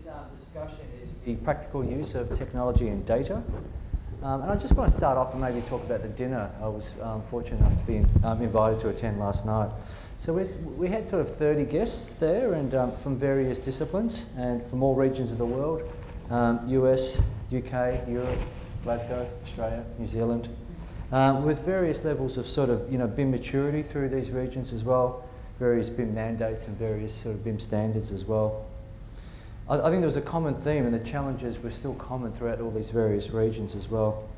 this discussion is the practical use of technology and data. And I just want to start off and maybe talk about the dinner I was fortunate enough to be invited to attend last night. So we had sort of 30 guests there, and from various disciplines and from all regions of the world, US, UK, Europe, Glasgow, Australia, New Zealand, with various levels of sort of, BIM maturity through these regions as well, various BIM mandates and various sort of BIM standards as well. I think there was a common theme, and the challenges were still common throughout all these various regions as well.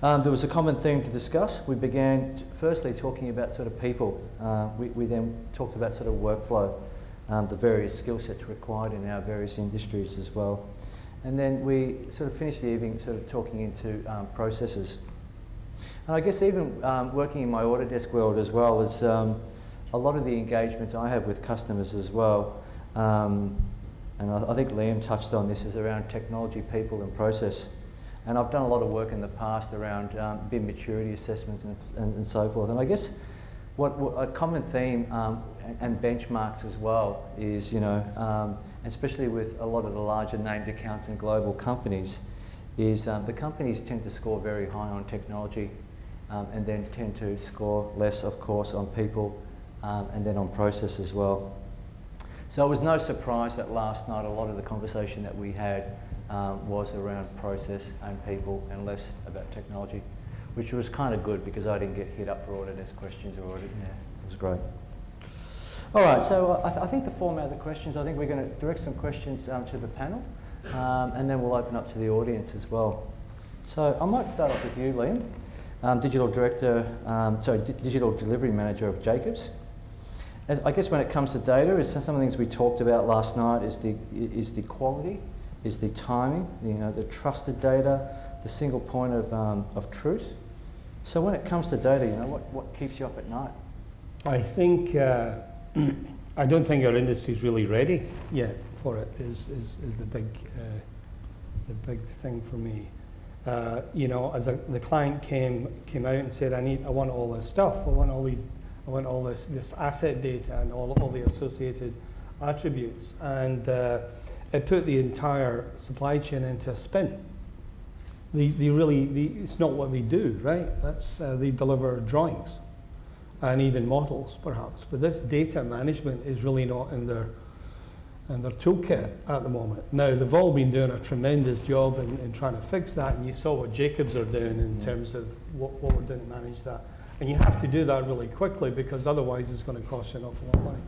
There was a common theme to discuss. We began firstly talking about sort of people. We then talked about sort of workflow, the various skill sets required in our various industries as well. And then we sort of finished the evening sort of talking into processes. And I guess even working in my Autodesk world as well is a lot of the engagement I have with customers as well, and I think Liam touched on this, is around technology, people and process. And I've done a lot of work in the past around BIM maturity assessments and so forth. And I guess what a common theme and benchmarks as well is, especially with a lot of the larger named accounts and global companies, is the companies tend to score very high on technology and then tend to score less, of course, on people and then on process as well. So it was no surprise that last night a lot of the conversation that we had was around process and people and less about technology, which was kind of good because I didn't get hit up for Autodesk questions or audit. Yeah, it was great. All right, so I think the format of the questions, I think we're going to direct some questions to the panel and then we'll open up to the audience as well. So I might start off with you, Liam, Digital Delivery Manager of Jacobs. I guess when it comes to data, some of the things we talked about last night is the quality, is the timing, the trusted data, the single point of truth. So when it comes to data, what keeps you up at night? I think I don't think our industry is really ready yet for it. Is the big thing for me. As the client came out and said, I want all this stuff. I want all this asset data and all the associated attributes, and it put the entire supply chain into a spin. It's not what they do, right? They deliver drawings and even models, perhaps. But this data management is really not in their toolkit at the moment. Now, they've all been doing a tremendous job in trying to fix that, and you saw what Jacobs are doing in terms of what we're doing to manage that. And you have to do that really quickly because otherwise it's going to cost you an awful lot of money.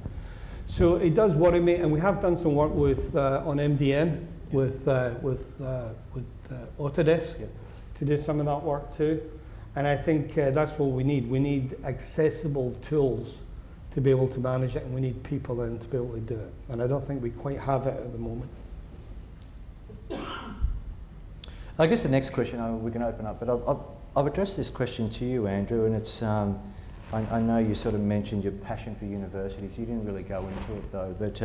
So it does worry me, and we have done some work with on MDM with Autodesk to do some of that work too. And I think that's what we need. We need accessible tools to be able to manage it, and we need people in to be able to do it. And I don't think we quite have it at the moment. I guess the next question we can open up, but I've addressed this question to you, Andrew, and it's, I know you sort of mentioned your passion for universities. You didn't really go into it though, but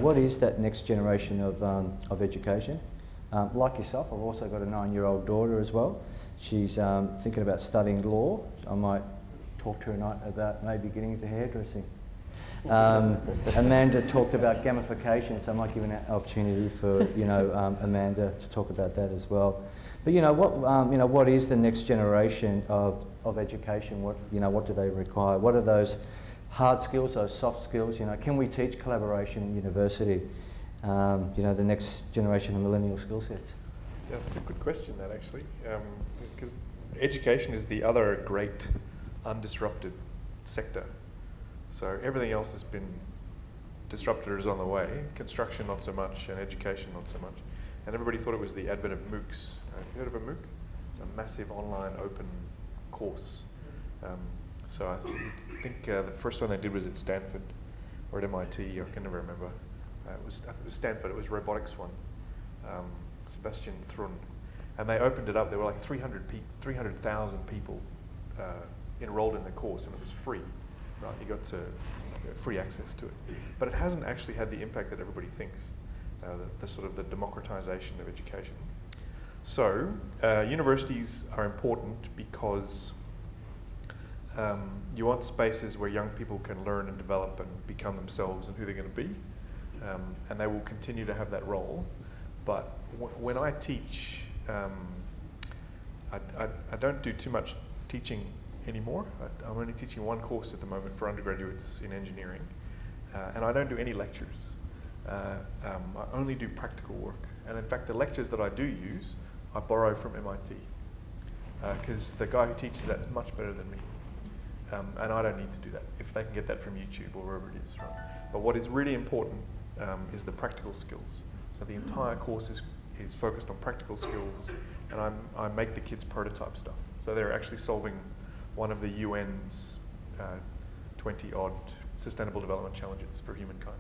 what is that next generation of education? Like yourself, I've also got a 9-year-old daughter as well. She's thinking about studying law. I might talk to her tonight about maybe getting into hairdressing. Amanda talked about gamification, so I might give an opportunity for Amanda to talk about that as well. But what is the next generation of education? What do they require? What are those hard skills, those soft skills? Can we teach collaboration in university? The next generation of millennial skill sets. Yes, it's a good question, that actually, because education is the other great undisrupted sector. So everything else has been disrupted or is on the way. Construction not so much, and education not so much. And everybody thought it was the advent of MOOCs. Have you heard of a MOOC? It's a massive online open course. So I think the first one they did was at Stanford or at MIT. I can never remember. It was Stanford. It was robotics one. Sebastian Thrun, and they opened it up. There were like 300,000 people enrolled in the course, and it was free. Right, you got free access to it, but it hasn't actually had the impact that everybody thinks. The sort of the democratization of education. So universities are important because you want spaces where young people can learn and develop and become themselves and who they're going to be. and they will continue to have that role. But when I teach, I don't do too much teaching anymore. I'm only teaching one course at the moment for undergraduates in engineering, and I don't do any lectures. I only do practical work. And in fact, the lectures that I do use, I borrow from MIT, because the guy who teaches that's much better than me. And I don't need to do that if they can get that from YouTube or wherever it is. Right? But what is really important is the practical skills. So the entire course is focused on practical skills, and I make the kids prototype stuff. So they're actually solving one of the UN's 20-odd Sustainable Development Challenges for humankind.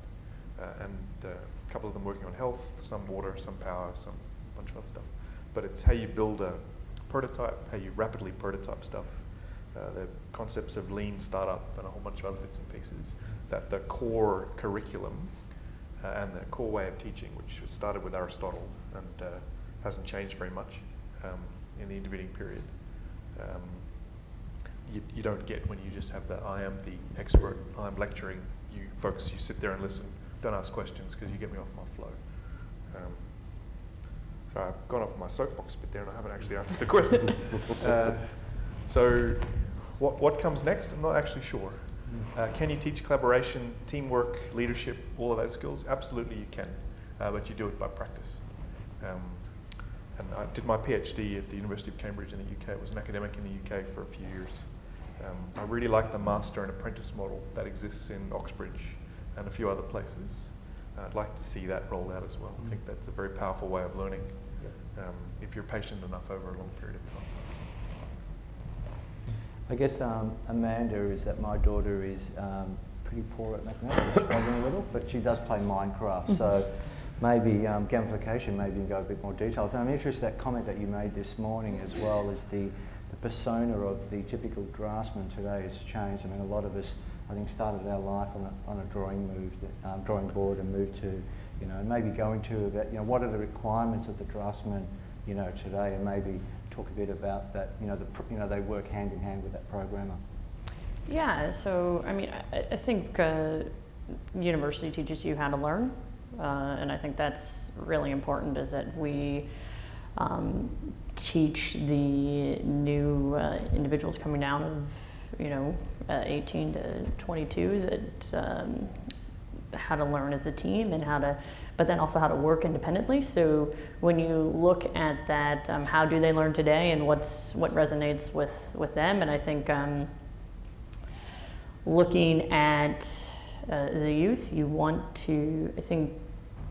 And a couple of them working on health, some water, some power, some bunch of other stuff. But it's how you build a prototype, how you rapidly prototype stuff, the concepts of lean startup and a whole bunch of other bits and pieces, that the core curriculum and the core way of teaching, which was started with Aristotle and hasn't changed very much in the intervening period, you don't get when you just have the I am the expert, I'm lecturing, you folks, you sit there and listen, don't ask questions because you get me off my flow. So I've gone off my soapbox bit there and I haven't actually answered the question. So what comes next? I'm not actually sure. Can you teach collaboration, teamwork, leadership, all of those skills? Absolutely you can, but you do it by practice. And I did my PhD at the University of Cambridge in the UK. I was an academic in the UK for a few years. I really like the master and apprentice model that exists in Oxbridge and a few other places. I'd like to see that rolled out as well. I think that's a very powerful way of learning if you're patient enough over a long period of time. I guess Amanda is that my daughter is pretty poor at mathematics, struggling a little, but she does play Minecraft, so maybe gamification, maybe you can go a bit more detail. And I'm interested in that comment that you made this morning as well, as the persona of the typical draftsman today has changed. I mean, a lot of us, I think, started our life on a drawing board and moved to, maybe going to about, what are the requirements of the draftsman, today, and maybe talk a bit about that, they work hand in hand with that programmer. Yeah, so, I mean, I think university teaches you how to learn, and I think that's really important, is that we teach the new individuals coming out of, 18 to 22 that how to learn as a team and but then also how to work independently. So when you look at that, how do they learn today and what resonates with them? And I think looking at the youth, you want to, I think,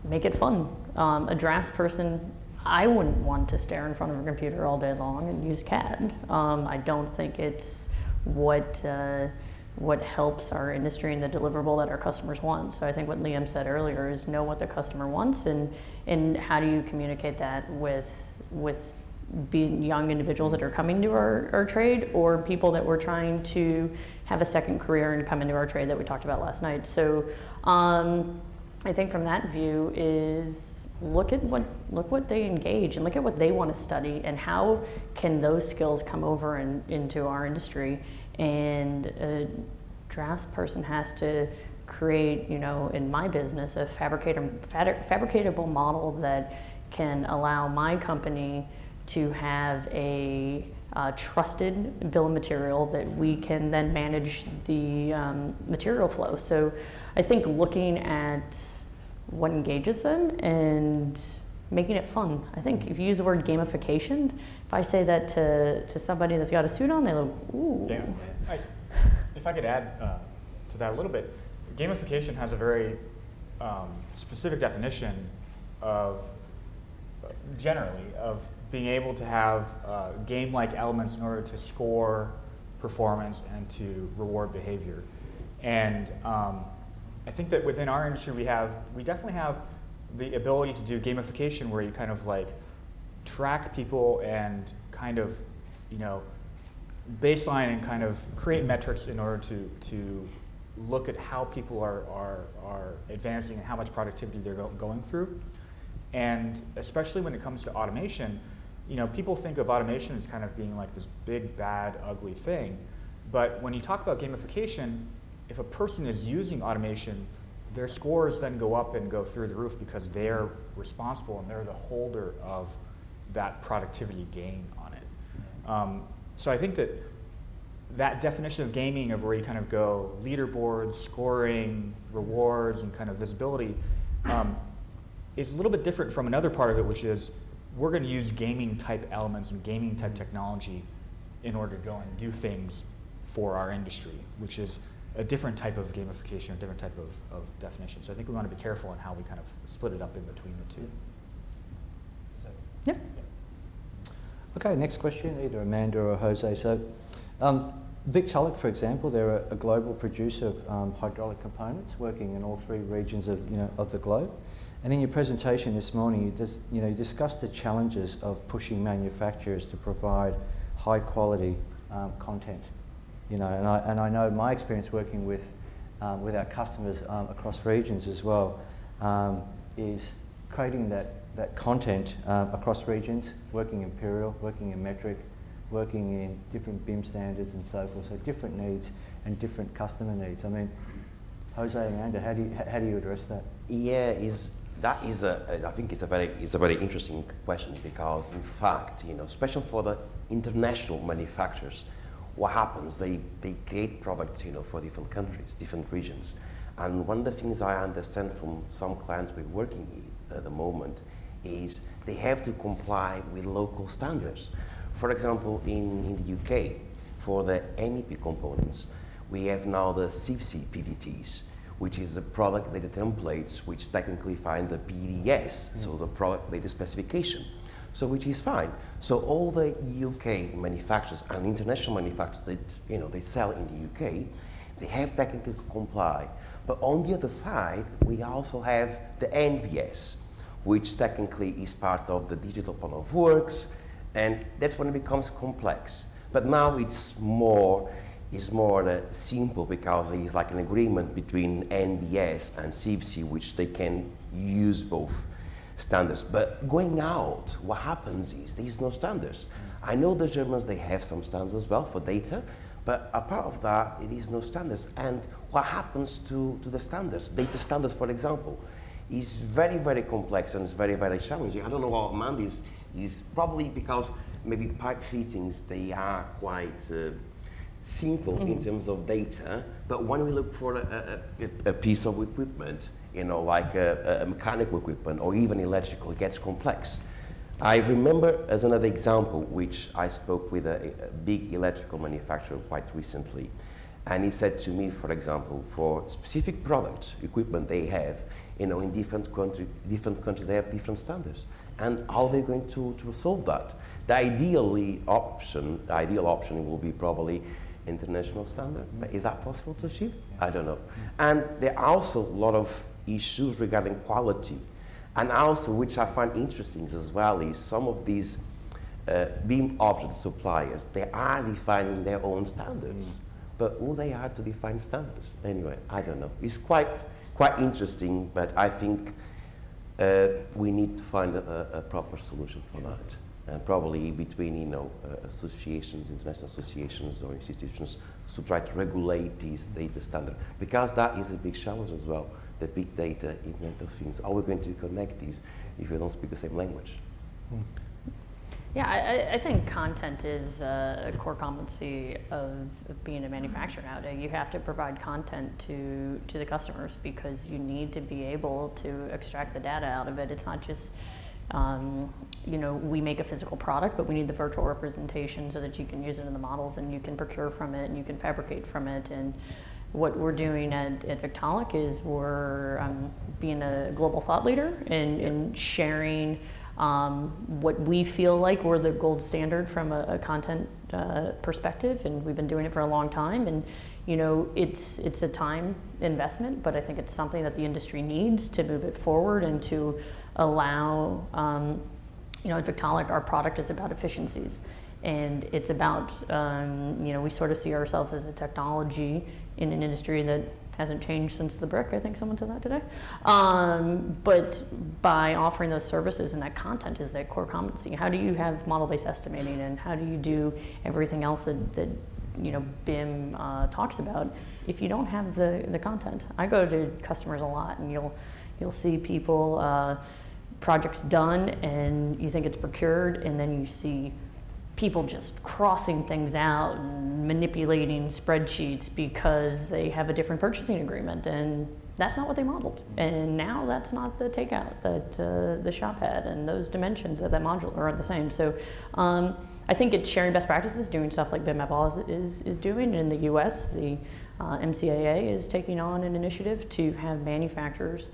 make it fun. A drafts person, I wouldn't want to stare in front of a computer all day long and use CAD. I don't think it's what helps our industry and the deliverable that our customers want. So I think what Liam said earlier is know what the customer wants, and how do you communicate that with being young individuals that are coming to our trade, or people that we're trying to have a second career and come into our trade that we talked about last night. So I think from that view is look what they engage and look at what they want to study and how can those skills come over into our industry. And a drafts person has to create, in my business, a fabricatable model that can allow my company to have a trusted bill of material that we can then manage the material flow. So I think looking at what engages them and making it fun. I think if you use the word gamification, if I say that to somebody that's got a suit on, they look, ooh. Yeah. If I could add to that a little bit, gamification has a very specific definition of, generally, of being able to have game-like elements in order to score performance and to reward behavior. And I think that within our industry we definitely have the ability to do gamification where you kind of like track people and kind of, baseline and kind of create metrics in order to look at how people are advancing and how much productivity they're going through. And especially when it comes to automation, people think of automation as kind of being like this big, bad, ugly thing. But when you talk about gamification, if a person is using automation their scores then go up and go through the roof because they're responsible and they're the holder of that productivity gain on it. So I think that definition of gaming, of where you kind of go leaderboards, scoring, rewards, and kind of visibility, is a little bit different from another part of it, which is we're going to use gaming type elements and gaming type technology in order to go and do things for our industry, which is a different type of gamification, a different type of definition. So I think we want to be careful in how we kind of split it up in between the two. Yeah. Okay, next question, either Amanda or Jose. So, Victaulic, for example, they're a global producer of hydraulic components, working in all 3 regions of the globe. And in your presentation this morning, you discussed the challenges of pushing manufacturers to provide high quality content. And I know my experience working with our customers across regions as well is creating that content across regions, working imperial, working in metric, working in different BIM standards and so forth. So different needs and different customer needs. I mean, Jose and Amanda, how do you address that? Yeah, I think it's a very interesting question, because in fact, especially for the international manufacturers, what happens, they create products, for different countries, different regions. And one of the things I understand from some clients we're working with at the moment is they have to comply with local standards. For example, in the UK, for the MEP components, we have now the CIPSI PDTs, which is the product data templates which technically find the PDS, so the product data specification, so which is fine. So all the UK manufacturers and international manufacturers that they sell in the UK, they have technically to comply. But on the other side, we also have the NBS, which technically is part of the digital plan of works, and that's when it becomes complex. But now it's more simple, because it's like an agreement between NBS and CIPSI, which they can use both standards. But going out, what happens is there's no standards. I know the Germans, they have some standards as well for data, but apart of that, it is no standards. And what happens to the standards? Data standards, for example, is very, very complex and it's very, very challenging. I don't know what Amanda is probably because maybe pipe fittings, they are quite simple in terms of data, but when we look for a piece of equipment, like a mechanical equipment or even electrical, it gets complex. I remember, as another example, which I spoke with a big electrical manufacturer quite recently, and he said to me, for example, for specific product equipment they have, in different countries they have different standards. And how are they going to solve that? The ideal option will be probably international standard, but is that possible to achieve? I don't know. And there are also a lot of issues regarding quality. And also, which I find interesting as well, is some of these BIM object suppliers, they are defining their own standards. But who they are to define standards? Anyway, I don't know. It's quite interesting, but I think we need to find a proper solution for that. And probably between, associations, international associations or institutions to try to regulate these data standards. Because that is a big challenge as well, the big data, Internet of Things. How are we going to connect these if we don't speak the same language? Yeah, I think content is a core competency of being a manufacturer nowadays. You have to provide content to the customers because you need to be able to extract the data out of it. It's not just, we make a physical product, but we need the virtual representation so that you can use it in the models and you can procure from it and you can fabricate from it. And what we're doing at Victaulic is we're being a global thought leader and sharing what we feel like we're the gold standard from a content perspective, and we've been doing it for a long time. And it's a time investment, but I think it's something that the industry needs to move it forward and to allow. At Victaulic, our product is about efficiencies, and it's about we sort of see ourselves as a technology in an industry that hasn't changed since the brick. I think someone said that today. But by offering those services, and that content is that core competency. How do you have model-based estimating, and how do you do everything else that BIM talks about, if you don't have the content. I go to customers a lot, and you'll see people, projects done, and you think it's procured, and then you see people just crossing things out and manipulating spreadsheets because they have a different purchasing agreement, and that's not what they modeled. And now that's not the takeout that the shop had, and those dimensions of that module aren't the same. So I think it's sharing best practices, doing stuff like BIM Mapall is doing. In the US, the MCAA is taking on an initiative to have manufacturers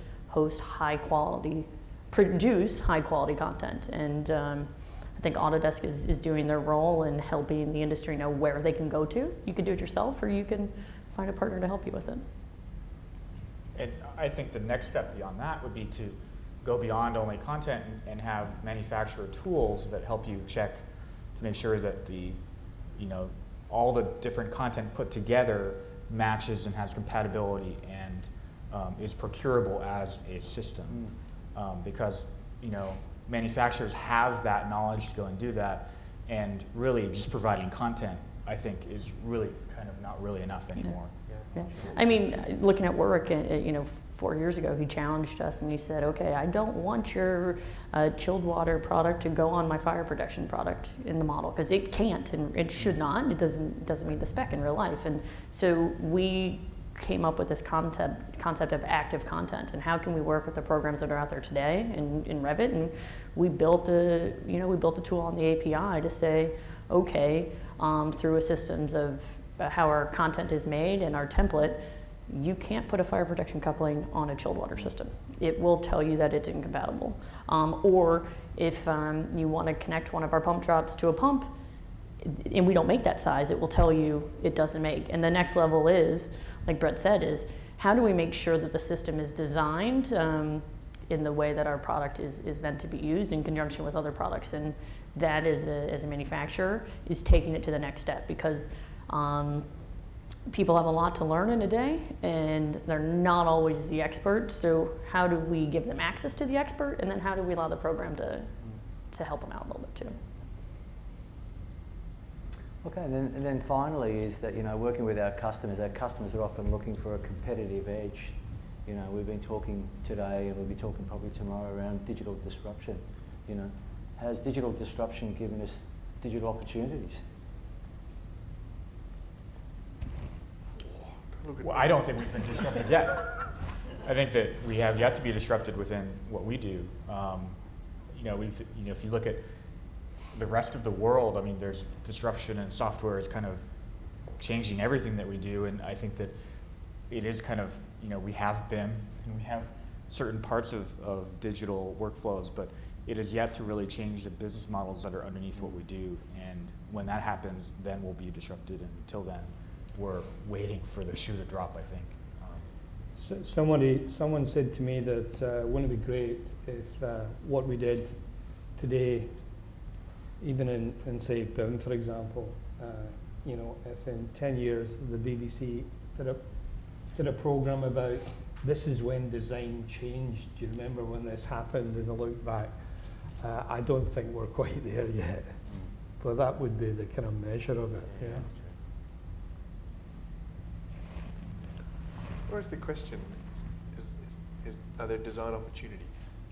produce high quality content. And I think Autodesk is doing their role in helping the industry know where they can go to. You can do it yourself, or you can find a partner to help you with it. And I think the next step beyond that would be to go beyond only content and have manufacturer tools that help you check to make sure that all the different content put together matches and has compatibility and is procurable as a system. Because manufacturers have that knowledge to go and do that, and really just providing content, I think, is really kind of not really enough anymore. Yeah. I mean, looking at Warwick, 4 years ago, he challenged us and he said, okay, I don't want your chilled water product to go on my fire protection product in the model, because it can't and it should not. It doesn't meet the spec in real life. And so we came up with this concept of active content, and how can we work with the programs that are out there today in Revit. And we built a tool on the API to say, okay, through a systems of how our content is made and our template, you can't put a fire protection coupling on a chilled water system. It will tell you that it's incompatible. Or if you want to connect one of our pump drops to a pump, and we don't make that size, it will tell you it doesn't make. And the next level is, like Brett said, is how do we make sure that the system is designed in the way that our product is meant to be used in conjunction with other products. And that, as a manufacturer, is taking it to the next step, because people have a lot to learn in a day, and they're not always the expert. So how do we give them access to the expert, and then how do we allow the program to help them out a little bit too? Okay, and then finally is that, working with our customers are often looking for a competitive edge. We've been talking today, and we'll be talking probably tomorrow around digital disruption. Has digital disruption given us digital opportunities? Well, I don't think we've been disrupted yet. I think that we have yet to be disrupted within what we do. If you look at the rest of the world, I mean, there's disruption, and software is kind of changing everything that we do. And I think that it is kind of, we have BIM and we have certain parts of digital workflows, but it is yet to really change the business models that are underneath what we do. And when that happens, then we'll be disrupted. And until then, we're waiting for the shoe to drop, I think. Someone said to me that wouldn't it be great if what we did today, even in say BIM, for example, if in 10 years the BBC did a program about this is when design changed. Do you remember when this happened? And they look back. I don't think we're quite there yet, but that would be the kind of measure of it. Yeah. Where's the question? Are there design opportunities,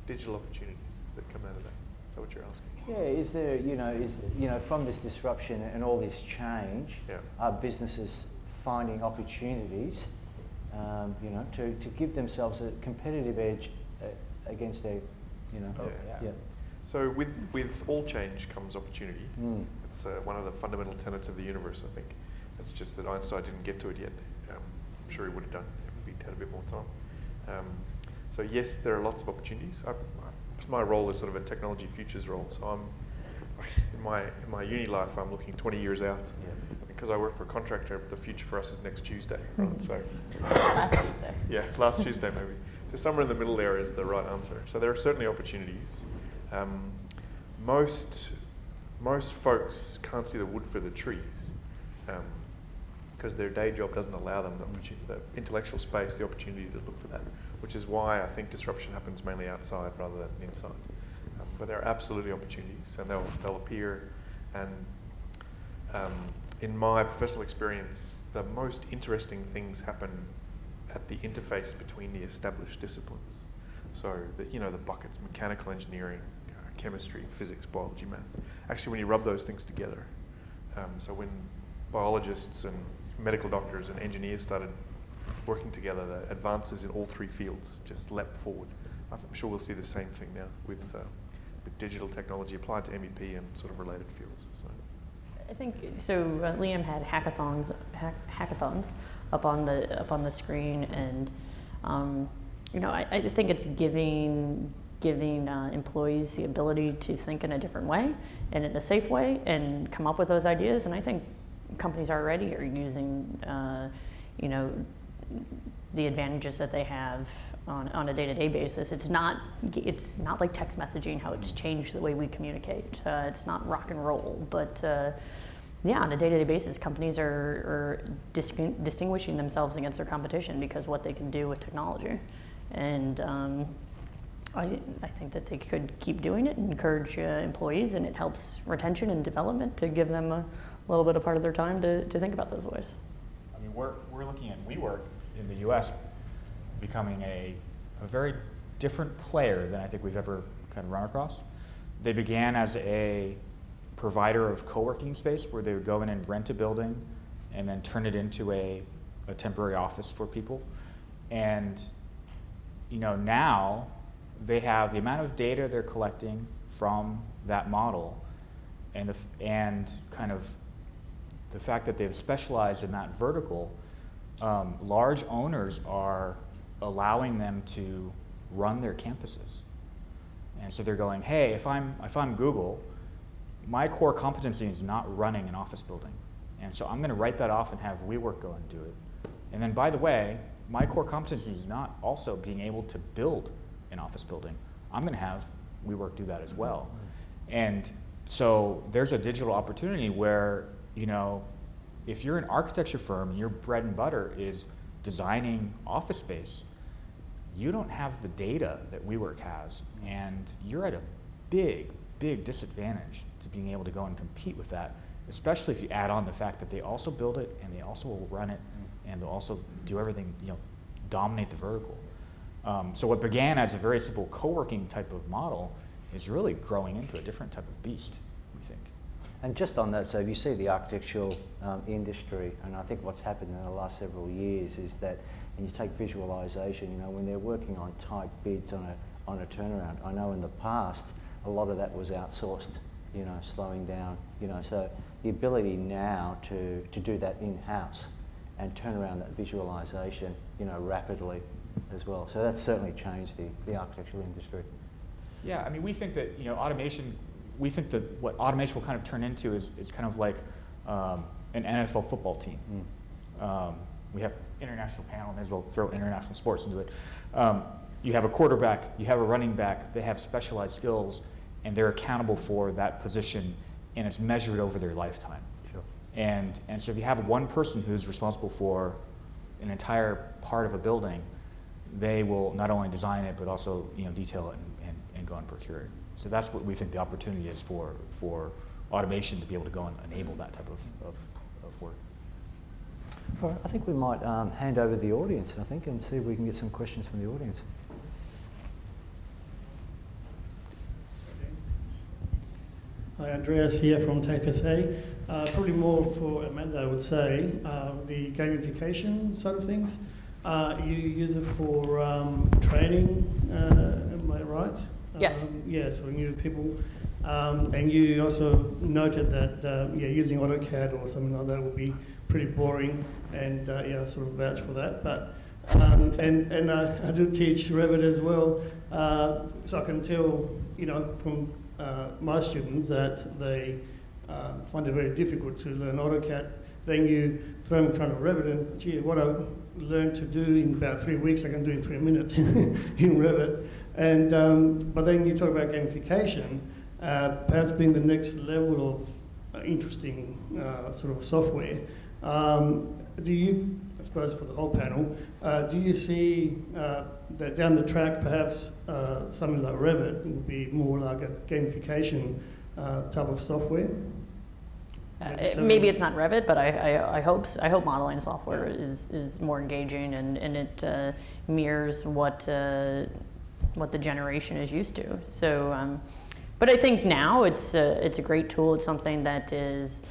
digital opportunities that come out of that? Is that what you're asking? Yeah, is there, from this disruption and all this change, are businesses finding opportunities, to give themselves a competitive edge against their, So with all change comes opportunity. It's one of the fundamental tenets of the universe, I think. It's just that Einstein didn't get to it yet. I'm sure he would have done if he'd had a bit more time. So yes, there are lots of opportunities. My role is sort of a technology futures role. So I'm in my uni life, I'm looking 20 years out. Because I work for a contractor, the future for us is next Tuesday, right? So Last Tuesday. Yeah, last Tuesday maybe. So somewhere in the middle there is the right answer. So there are certainly opportunities. Most folks can't see the wood for the trees because their day job doesn't allow them the intellectual space, the opportunity to look for that, which is why I think disruption happens mainly outside rather than inside. But there are absolutely opportunities, and they'll appear. And in my professional experience, the most interesting things happen at the interface between the established disciplines. So, the buckets, mechanical engineering, chemistry, physics, biology, maths. Actually, when you rub those things together, so when biologists and medical doctors and engineers started working together, the advances in all three fields just leapt forward. I'm sure we'll see the same thing now with digital technology applied to MEP and sort of related fields. So. I think so. Liam had hackathons up on the screen, and I think it's giving employees the ability to think in a different way and in a safe way and come up with those ideas. And I think companies already are using the advantages that they have on a day-to-day basis. It's not like text messaging, how it's changed the way we communicate. It's not rock and roll, but on a day-to-day basis, companies are distinguishing themselves against their competition because of what they can do with technology. And I think that they could keep doing it and encourage employees, and it helps retention and development to give them a little bit of part of their time to think about those ways. I mean, we're looking at WeWork in the U.S. becoming a very different player than I think we've ever kind of run across. They began as a provider of co-working space where they would go in and rent a building and then turn it into a temporary office for people. And now they have the amount of data they're collecting from that model and kind of the fact that they've specialized in that vertical. Large owners are allowing them to run their campuses. And so they're going, hey, if I'm Google, my core competency is not running an office building. And so I'm going to write that off and have WeWork go and do it. And then, by the way, my core competency is not also being able to build an office building. I'm going to have WeWork do that as well. And so there's a digital opportunity where, if you're an architecture firm and your bread and butter is designing office space, you don't have the data that WeWork has, and you're at a big, big disadvantage to being able to go and compete with that, especially if you add on the fact that they also build it and they also will run it and they'll also do everything, dominate the vertical. So what began as a very simple co-working type of model is really growing into a different type of beast, we think. And just on that, so if you see the architectural industry, and I think what's happened in the last several years is that, and you take visualization, when they're working on tight bids on a turnaround, I know in the past a lot of that was outsourced, slowing down, so the ability now to do that in-house and turn around that visualization, rapidly as well. So that's certainly changed the architectural industry. Yeah, I mean, we think that, automation, we think that what automation will kind of turn into is kind of like an NFL football team. We have international panel, may as well throw international sports into it. You have a quarterback, you have a running back, they have specialized skills, and they're accountable for that position, and it's measured over their lifetime. Sure. And so if you have one person who's responsible for an entire part of a building, they will not only design it, but also detail it and go and procure it. So that's what we think the opportunity is for automation to be able to go and enable that type of work. All right, I think we might hand over to the audience, and see if we can get some questions from the audience. Hi, Andreas here from TAFE SA. Probably more for Amanda, I would say. The gamification side of things. You use it for training, am I right? Yes. So new people. And you also noted that using AutoCAD or something like that would be pretty boring, and sort of vouch for that. But and I do teach Revit as well, so I can tell from my students that they find it very difficult to learn AutoCAD. Then you throw them in front of Revit, and gee, what I learned to do in about 3 weeks, I can do in 3 minutes in Revit. And but then you talk about gamification, perhaps being the next level of interesting sort of software. Do you, I suppose for the whole panel, do you see that down the track perhaps something like Revit would be more like a gamification type of software? Maybe it's not Revit, but I hope modeling software is more engaging and it mirrors what the generation is used to. So, but I think now it's a great tool. It's something that is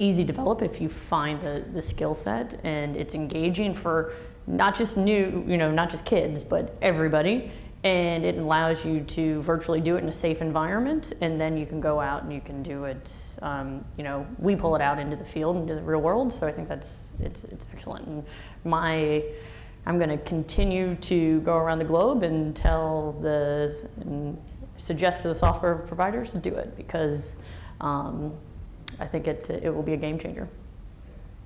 easy to develop if you find the skill set, and it's engaging for not just not just kids, but everybody. And it allows you to virtually do it in a safe environment, and then you can go out and you can do it. We pull it out into the field, into the real world. So I think it's excellent. And I'm going to continue to go around the globe and suggest to the software providers to do it, because I think it will be a game changer.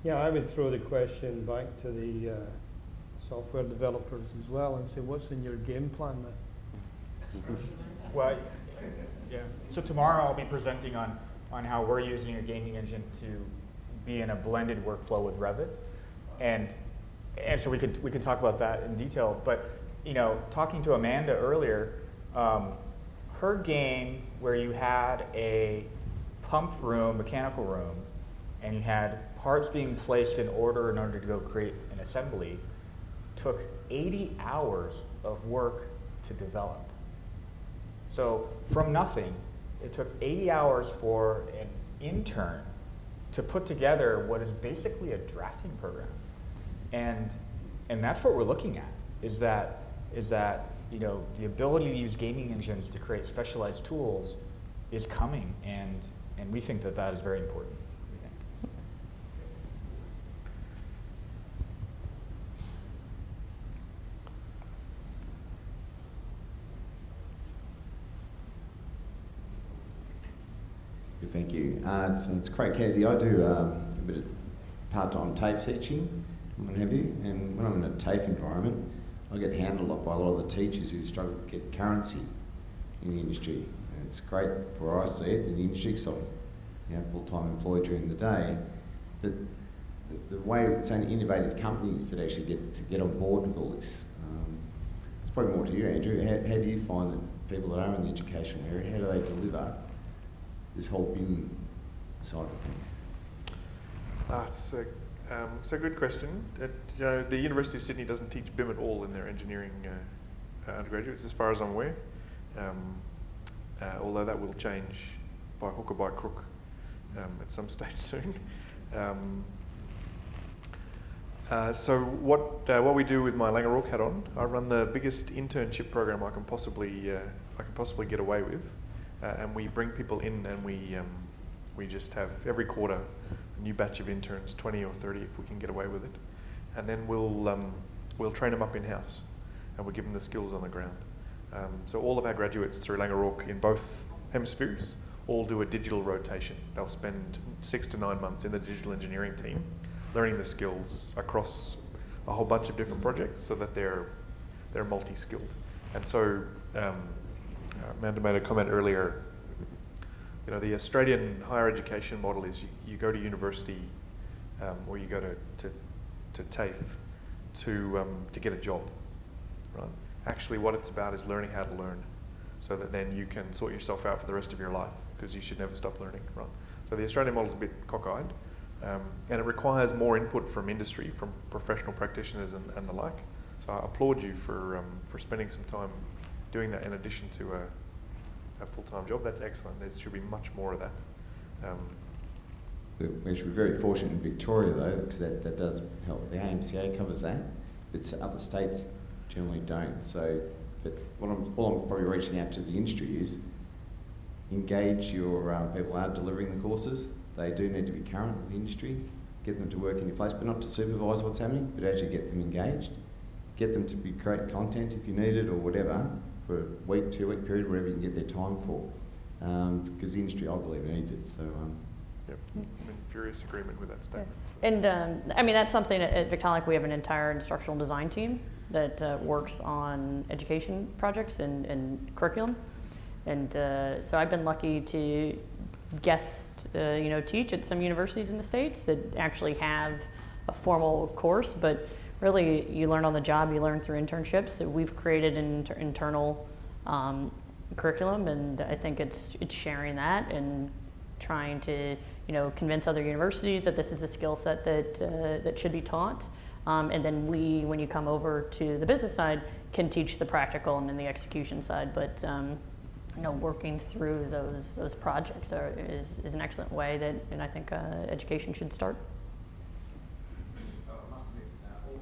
Yeah, I would throw the question back to the software developers as well and say, what's in your game plan then? Well, yeah. So tomorrow I'll be presenting on how we're using a gaming engine to be in a blended workflow with Revit, and so we could talk about that in detail. But talking to Amanda earlier, her game where you had a pump room, mechanical room, and you had parts being placed in order to go create an assembly, took 80 hours of work to develop. So from nothing, it took 80 hours for an intern to put together what is basically a drafting program. And that's what we're looking at, is that the ability to use gaming engines to create specialized tools is coming, and we think that is very important. Thank you. It's Craig Kennedy. I do a bit of part-time TAFE teaching, and what have you, and when I'm in a TAFE environment, I get handled up by a lot of the teachers who struggle to get currency in the industry. And it's great for I see it in the industry, because I'm full-time employed during the day, but the way it's only innovative companies that actually get on board with all this. It's probably more to you, Andrew. How do you find that people that are in the educational area, how do they deliver this whole BIM side of things? It's a good question. The University of Sydney doesn't teach BIM at all in their engineering undergraduates, as far as I'm aware. Although that will change by hook or by crook at some stage soon. So what we do with my Laing hat on, I run the biggest internship program I can possibly get away with. And we bring people in, and we just have every quarter a new batch of interns, 20 or 30 if we can get away with it, and then we'll train them up in house, and we'll give them the skills on the ground. So all of our graduates through Laing in both hemispheres all do a digital rotation. They'll spend 6 to 9 months in the digital engineering team, learning the skills across a whole bunch of different projects, so that they're multi-skilled. And so. Amanda made a comment earlier. The Australian higher education model is you go to university, or you go to TAFE to get a job, right? Actually, what it's about is learning how to learn, so that then you can sort yourself out for the rest of your life, because you should never stop learning, right? So the Australian model is a bit cockeyed, and it requires more input from industry, from professional practitioners and the like. So I applaud you for spending some time doing that in addition to a full-time job. That's excellent. There should be much more of that. We should be very fortunate in Victoria, though, because that does help. The AMCA covers that, but other states generally don't. So, but all I'm probably reaching out to the industry is engage your people out delivering the courses. They do need to be current with the industry. Get them to work in your place, but not to supervise what's happening, but actually get them engaged. Get them to create content if you need it, or whatever, for a week, 2 week period, wherever you can get their time for, because the industry, I believe, needs it. So, yep, I'm in furious agreement with that statement. And that's something at Victaulic. We have an entire instructional design team that works on education projects and curriculum, and so I've been lucky to teach at some universities in the States that actually have a formal course, but really, you learn on the job, you learn through internships. So we've created an internal curriculum, and I think it's sharing that and trying to, convince other universities that this is a skill set that should be taught. And then we, when you come over to the business side, can teach the practical and then the execution side. But working through those projects is an excellent way that, and I think education should start. I must admit,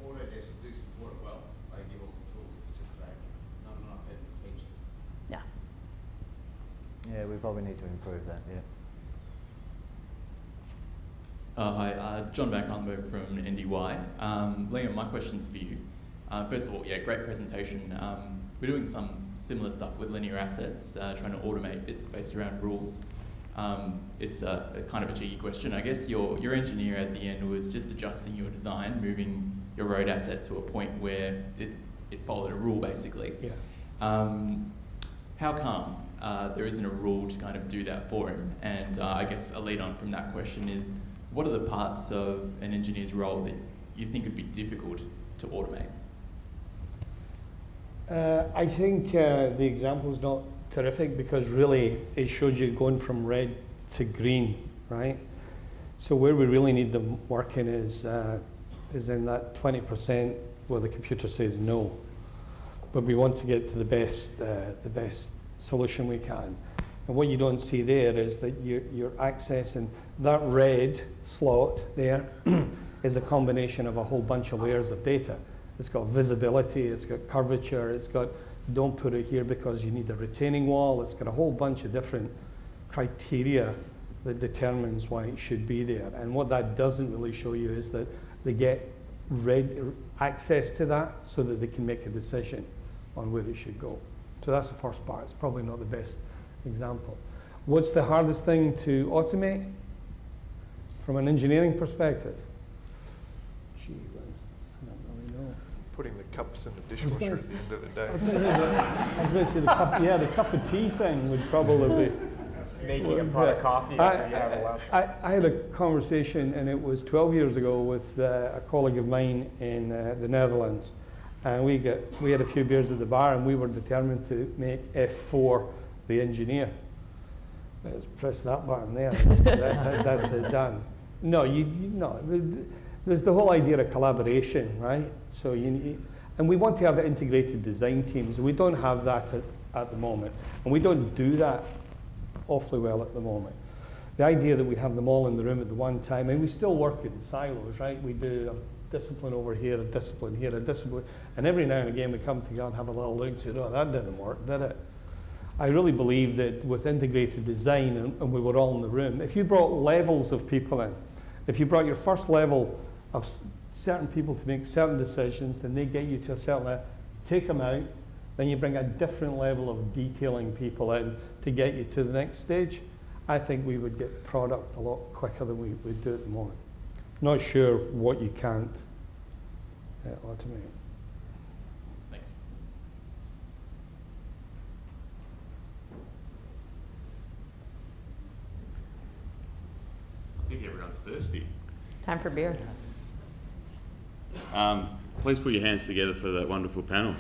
Autodesk do support it well. They give all the tools. It's just that not enough people teach it. Yeah. Yeah, we probably need to improve that, yeah. Hi, John Van from NDY. Liam, my question's for you. First of all, yeah, great presentation. We're doing some similar stuff with linear assets, trying to automate bits based around rules. It's a kind of a cheeky question. I guess your engineer at the end was just adjusting your design, moving your road asset to a point where it followed a rule, basically. Yeah. How come there isn't a rule to kind of do that for him? And I guess a lead on from that question is, what are the parts of an engineer's role that you think would be difficult to automate? I think the example is not terrific because really it shows you going from red to green, right? So where we really need them working is in that 20% where the computer says no, but we want to get to the best solution we can. And what you don't see there is that you're accessing that red slot there is a combination of a whole bunch of layers of data. It's got visibility, it's got curvature, it's got don't put it here because you need a retaining wall. It's got a whole bunch of different criteria that determines why it should be there. And what that doesn't really show you is that they get access to that so that they can make a decision on where it should go. So that's the first part. It's probably not the best example. What's the hardest thing to automate from an engineering perspective? Gee, I don't really know. Putting the cups in the dishwasher at the end of the day. I was going to say the cup of tea thing would probably be. Making a pot of coffee after you have a lunch. I had a conversation, and it was 12 years ago, with a colleague of mine in the Netherlands. And we had a few beers at the bar, and we were determined to make F4 the engineer. Let's press that button there. That's it done. No, there's the whole idea of collaboration, right? So and we want to have integrated design teams. We don't have that at the moment, and we don't do that awfully well at the moment. The idea that we have them all in the room at the one time, and we still work in silos, right? We do a discipline over here, a discipline here, a discipline, and every now and again we come together and have a little look and say, oh, that didn't work, did it? I really believe that with integrated design, and we were all in the room, if you brought levels of people in, if you brought your first level of certain people to make certain decisions, and they get you to a certain level, take them out, then you bring a different level of detailing people in to get you to the next stage, I think we would get product a lot quicker than we would do at the moment. Not sure what you can't automate. Thanks. I think everyone's thirsty. Time for beer. Please put your hands together for that wonderful panel.